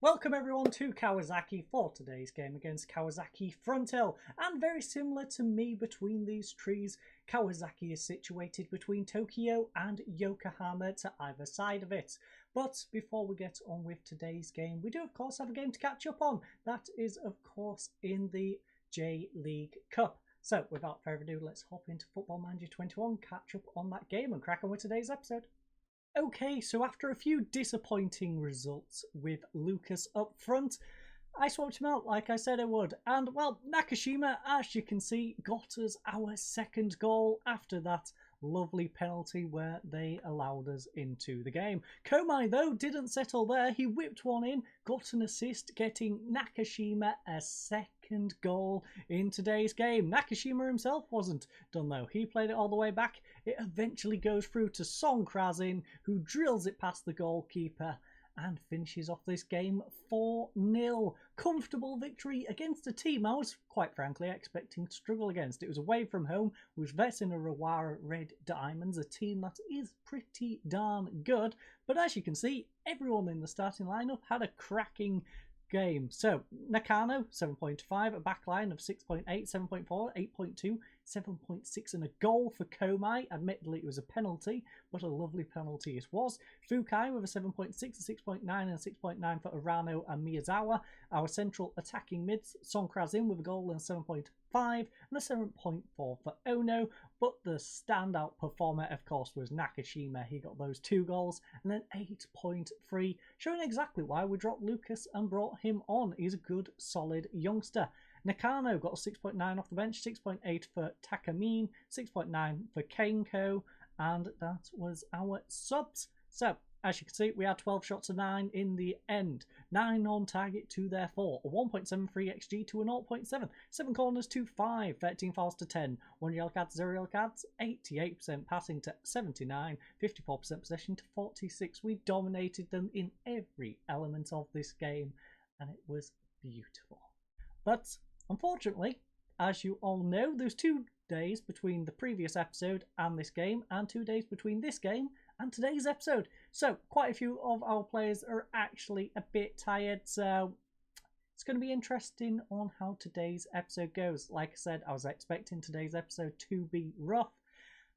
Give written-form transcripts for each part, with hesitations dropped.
Welcome everyone to Kawasaki for today's game against Kawasaki Frontale, and very similar to me between these trees, Kawasaki is situated between Tokyo and Yokohama to either side of it. But before we get on with today's game, we do of course have a game to catch up on. That is of course in the J-League Cup. So without further ado, let's hop into Football Manager 21, catch up on that game and crack on with today's episode. Okay, so after a few disappointing results with Lucas up front, I swapped him out like I said I would. And, well, Nakashima, as you can see, got us our second goal after that lovely penalty where they allowed us into the game. Komai, though, didn't settle there. He whipped one in, got an assist, getting Nakashima a second goal in today's game. Nakashima himself wasn't done, though. He played it all the way back. It eventually goes through to Song Krazin, who drills it past the goalkeeper and finishes off this game 4-0. Comfortable victory against a team I was, quite frankly, expecting to struggle against. It was away from home with Vesina Urawa Red Diamonds, a team that is pretty darn good. But as you can see, everyone in the starting lineup had a cracking game. So, Nakano, 7.5, a backline of 6.8, 7.4, 8.2, 7.6 and a goal for Komai. Admittedly, it was a penalty, but a lovely penalty it was. Fukai with a 7.6, a 6.9 and a 6.9 for Urano and Miyazawa. Our central attacking mids, Song Krazin with a goal and a 7.5 and a 7.4 for Ono. But the standout performer, of course, was Nakashima. He got those 2 goals and an 8.3, showing exactly why we dropped Lucas and brought him on. He's a good, solid youngster. Nakano got a 6.9 off the bench, 6.8 for Takamine, 6.9 for Kenko, and that was our subs. So, as you can see, we had 12 shots of 9 in the end. 9 on target to their 4, a 1.73 XG to a 0.7, 7 corners to 5, 13 fouls to 10, 1 yellow card, 0 yellow cards, 88% passing to 79, 54% possession to 46. We dominated them in every element of this game, and it was beautiful. But unfortunately, as you all know, there's 2 days between the previous episode and this game, and 2 days between this game and today's episode. So quite a few of our players are actually a bit tired, so it's going to be interesting on how today's episode goes. Like I said, I was expecting today's episode to be rough,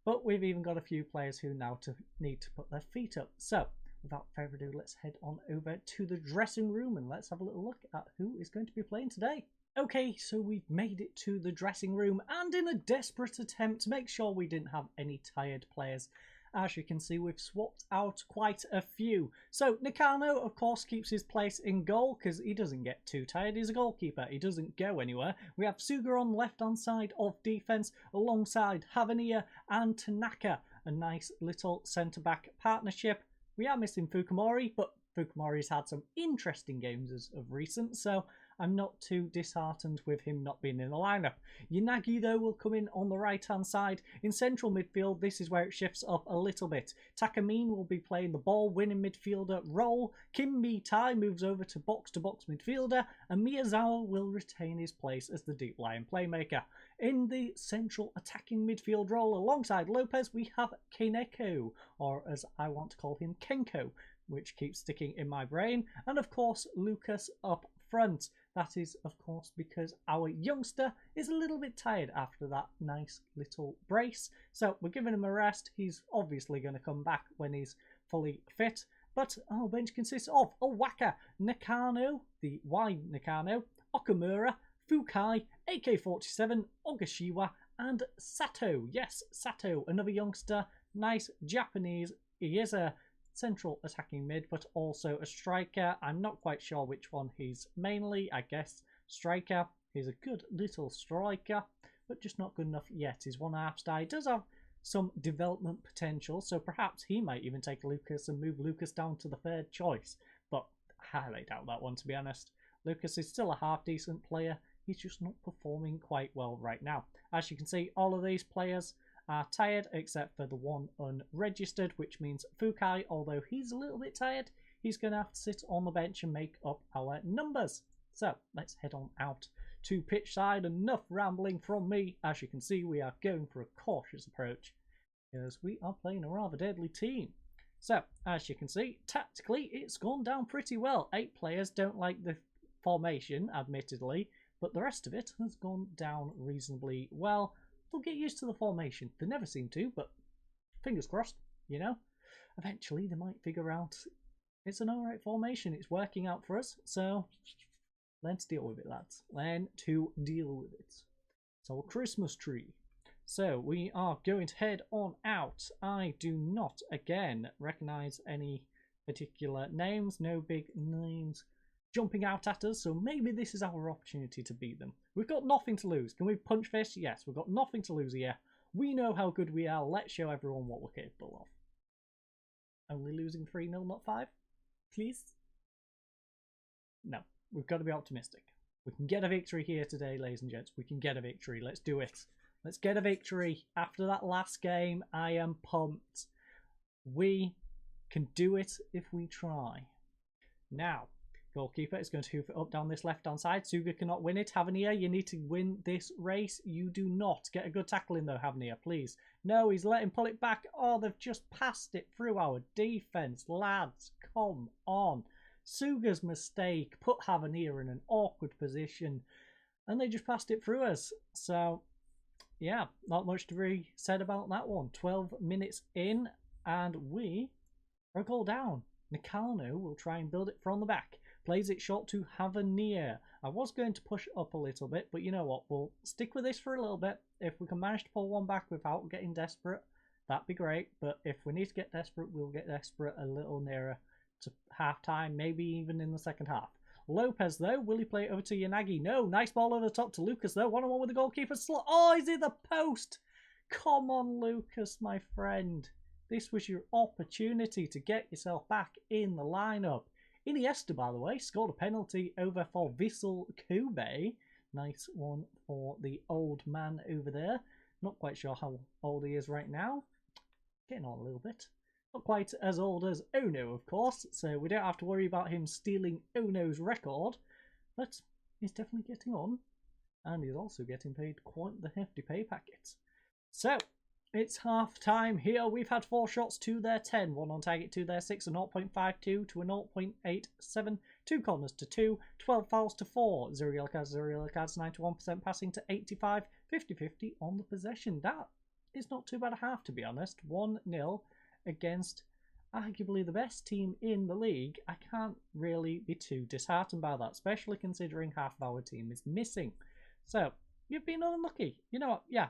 but we've even got a few players who now need to put their feet up. So without further ado, let's head on over to the dressing room and let's have a little look at who is going to be playing today. Okay, so we've made it to the dressing room, and in a desperate attempt to make sure we didn't have any tired players, as you can see, we've swapped out quite a few. So Nakano, of course, keeps his place in goal because he doesn't get too tired. He's a goalkeeper. He doesn't go anywhere. We have Suga on the left-hand side of defence alongside Havania and Tanaka. A nice little centre-back partnership. We are missing Fukumori, but Fukumori's had some interesting games as of recent, so I'm not too disheartened with him not being in the lineup. Yanagi, though, will come in on the right-hand side. In central midfield, this is where it shifts up a little bit. Takamine will be playing the ball-winning midfielder role. Kim Mi-tai moves over to box-to-box midfielder, and Miyazawa will retain his place as the deep-lying playmaker. In the central attacking midfield role, alongside Lopez, we have Kaneko, or as I want to call him, Kenko, which keeps sticking in my brain, and of course Lucas up front. That is of course because our youngster is a little bit tired after that nice little brace, so we're giving him a rest. He's obviously going to come back when he's fully fit, but our bench consists of Owaka, Nakano, the Y Nakano, Okamura, Fukai, AK-47, Ogashiwa, and Sato. Yes, Sato, another youngster, nice Japanese. He is a central attacking mid, but also a striker. I'm not quite sure which one he's mainly. I guess striker. He's a good little striker, but just not good enough yet. His 1.5 star. He does have some development potential, so perhaps he might even take Lucas and move Lucas down to the 3rd choice, but I highly doubt that one, to be honest. Lucas is still a half decent player. He's just not performing quite well right now. As you can see, all of these players are tired except for the one unregistered, which means Fukai, although he's a little bit tired, he's going to have to sit on the bench and make up our numbers. So let's head on out to pitch side. Enough rambling from me. As you can see, we are going for a cautious approach because we are playing a rather deadly team. So, as you can see, tactically, it's gone down pretty well. 8 players don't like the formation, admittedly, but the rest of it has gone down reasonably well. They'll get used to the formation. They never seem to, but fingers crossed, you know. Eventually, they might figure out it's an alright formation. It's working out for us, so let's deal with it, lads. Learn to deal with it. It's our Christmas tree. So we are going to head on out. I do not, again, recognise any particular names. No big names jumping out at us. So maybe this is our opportunity to beat them. We've got nothing to lose. Can we punch fish? Yes, we've got nothing to lose here. We know how good we are. Let's show everyone what we're capable of. Only losing 3-0, not 5? Please? No, we've got to be optimistic. We can get a victory here today, ladies and gents. We can get a victory. Let's do it. Let's get a victory. After that last game, I am pumped. We can do it if we try. Now, goalkeeper is going to hoof it up down this left-hand side. Suga cannot win it. Havanir, you need to win this race. You do not. Get a good tackle in though, Havanir, please. No, he's letting pull it back. Oh, they've just passed it through our defence. Lads, come on. Suga's mistake put Havanir in an awkward position. And they just passed it through us. So, yeah, not much to be said about that one. 12 minutes in, and we are a goal down. Nakano will try and build it from the back. Plays it short to Havanir. I was going to push up a little bit, but you know what? We'll stick with this for a little bit. If we can manage to pull one back without getting desperate, that'd be great. But if we need to get desperate, we'll get desperate a little nearer to half-time, maybe even in the second half. Lopez, though, will he play it over to Yanagi? No, nice ball over the top to Lucas, though. 1-on-1 with the goalkeeper slot. Oh, he's in the post. Come on, Lucas, my friend. This was your opportunity to get yourself back in the lineup. Iniesta, by the way, scored a penalty over for Vissel Kobe. Nice one for the old man over there. Not quite sure how old he is right now. Getting on a little bit. Not quite as old as Ono, of course, so we don't have to worry about him stealing Ono's record. But he's definitely getting on. And he's also getting paid quite the hefty pay packet. So, it's half time here. We've had 4 shots to their 10. 1 on target to their 6. A 0.52 to a 0.87. 2 corners to 2. 12 fouls to 4. 0 yellow cards, 0 yellow cards. 91% passing to 85. 50-50 on the possession. That is not too bad a half, to be honest. 1-0 against arguably the best team in the league. I can't really be too disheartened by that, especially considering half of our team is missing. So, you've been unlucky. You know what? Yeah,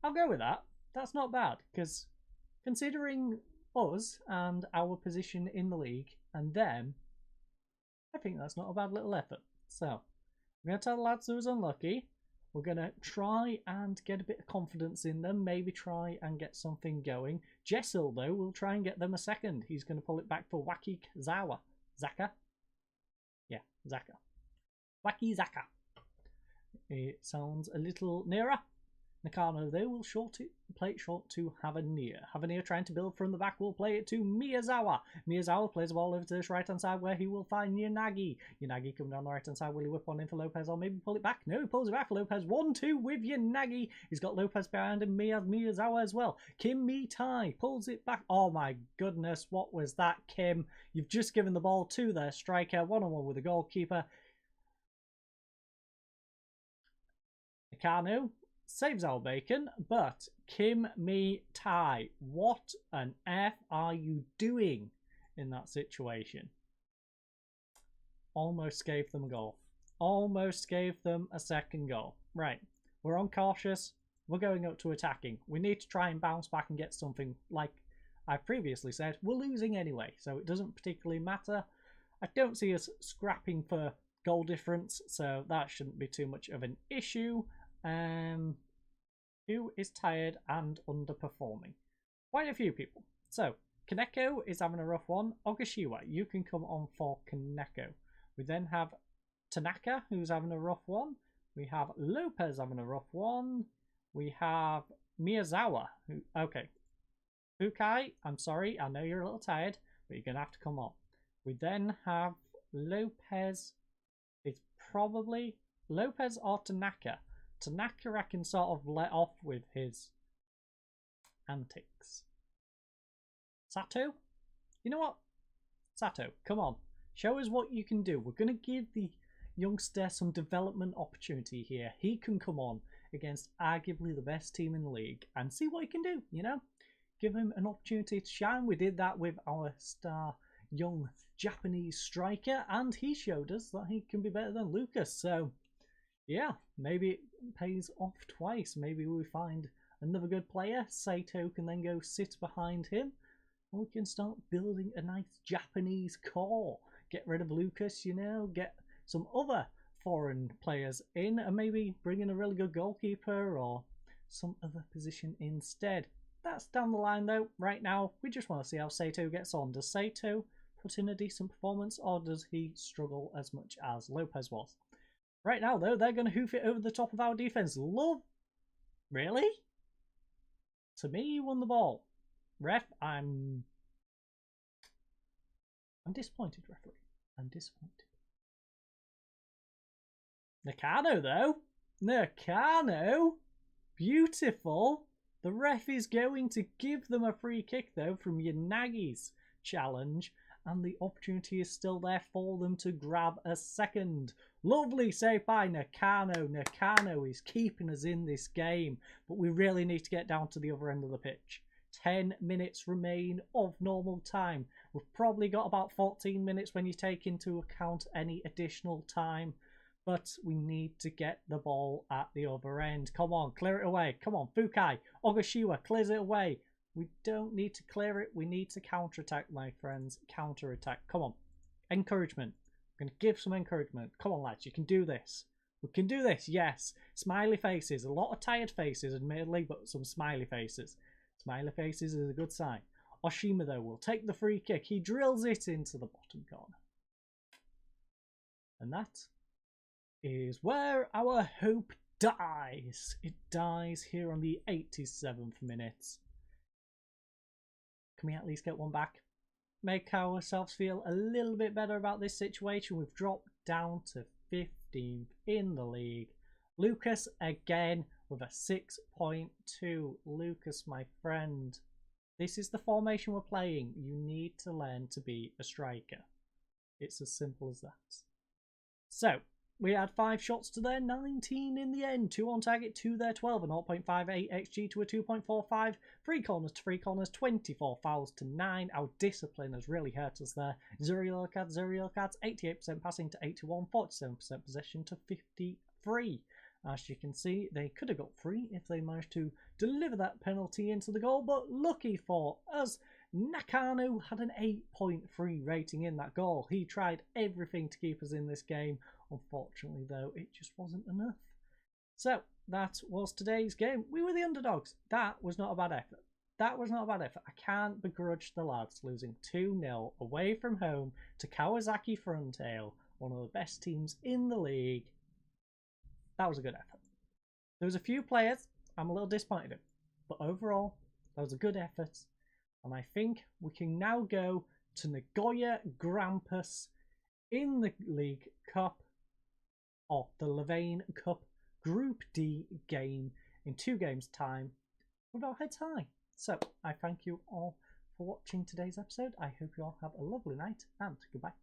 I'll go with that. That's not bad, because considering us and our position in the league and them, I think that's not a bad little effort. So, I'm going to tell the lads who was unlucky. We're going to try and get a bit of confidence in them, maybe try and get something going. Jessel, though, will try and get them a second. He's going to pull it back for Waki Zawa. Zaka? Yeah, Zaka. Waki Zaka. It sounds a little nearer. Nakano, though, will play it short to Havanir. Havanir trying to build from the back will play it to Miyazawa. Miyazawa plays the ball over to this right-hand side where he will find Yanagi. Yanagi coming down the right-hand side. Will he whip on in for Lopez or maybe pull it back? No, he pulls it back for Lopez. 1-2 with Yanagi. He's got Lopez behind him. Miyazawa as well. Kim Mi-tai pulls it back. Oh my goodness, what was that, Kim? You've just given the ball to their striker. 1-on-1 with the goalkeeper. Nakano saves our bacon, but Kim Mi-tai, what on earth are you doing in that situation? Almost gave them a goal. Almost gave them a second goal. Right, we're on cautious. We're going up to attacking. We need to try and bounce back and get something. Like I previously said, we're losing anyway, so it doesn't particularly matter. I don't see us scrapping for goal difference, so that shouldn't be too much of an issue. Who is tired and underperforming? Quite a few people. So, Kaneko is having a rough one. Ogashiwa, you can come on for Kaneko. We then have Tanaka, who's having a rough one. We have Lopez having a rough one. We have Miyazawa. Okay. Fukai, I'm sorry, I know you're a little tired, but you're going to have to come on. We then have Lopez. It's probably Lopez or Tanaka. Tanaka, I can sort of let off with his antics. Sato? You know what? Sato, come on. Show us what you can do. We're going to give the youngster some development opportunity here. He can come on against arguably the best team in the league and see what he can do, you know? Give him an opportunity to shine. We did that with our star young Japanese striker, and he showed us that he can be better than Lucas. So, yeah, maybe it pays off twice. Maybe we find another good player. Saito can then go sit behind him. We can start building a nice Japanese core. Get rid of Lucas, you know, get some other foreign players in, and maybe bring in a really good goalkeeper or some other position instead. That's down the line though. Right now, we just want to see how Saito gets on. Does Saito put in a decent performance, or does he struggle as much as Lopez was? Right now though, they're going to hoof it over the top of our defense. Really? To me, you won the ball. Ref, I'm disappointed, referee. I'm disappointed. Nakano, though. Nakano. Beautiful. The ref is going to give them a free kick, though, from Yanagi's challenge. And the opportunity is still there for them to grab a second. Lovely save by Nakano. Nakano is keeping us in this game. But we really need to get down to the other end of the pitch. 10 minutes remain of normal time. We've probably got about 14 minutes when you take into account any additional time. But we need to get the ball at the other end. Come on, clear it away. Come on, Fukai. Ogashiwa clears it away. We don't need to clear it. We need to counter-attack, my friends. Counter-attack. Come on. Encouragement. I'm going to give some encouragement. Come on, lads. You can do this. We can do this. Yes. Smiley faces. A lot of tired faces, admittedly, but some smiley faces. Smiley faces is a good sign. Oshima, though, will take the free kick. He drills it into the bottom corner. And that is where our hope dies. It dies here on the 87th minute. Can we at least get one back? Make ourselves feel a little bit better about this situation. We've dropped down to 15th in the league. Lucas again with a 6.2. Lucas, my friend, this is the formation we're playing. You need to learn to be a striker. It's as simple as that. So, we had 5 shots to their 19 in the end. 2 on target to their 12. A 0.58 XG to a 2.45. 3 corners to 3 corners. 24 fouls to 9. Our discipline has really hurt us there. 0 yellow cards, 0 yellow cards. 88% passing to 81. 47% possession to 53. As you can see, they could have got 3 if they managed to deliver that penalty into the goal. But lucky for us, Nakano had an 8.3 rating in that goal. He tried everything to keep us in this game. Unfortunately, though, it just wasn't enough. So, that was today's game. We were the underdogs. That was not a bad effort. That was not a bad effort. I can't begrudge the lads losing 2-0 away from home to Kawasaki Frontale, one of the best teams in the league. That was a good effort. There was a few players I'm a little disappointed in, but overall, that was a good effort. And I think we can now go to Nagoya Grampus in the League Cup, or the Levain Cup Group D game in 2 games' time with our heads high. So I thank you all for watching today's episode. I hope you all have a lovely night, and goodbye.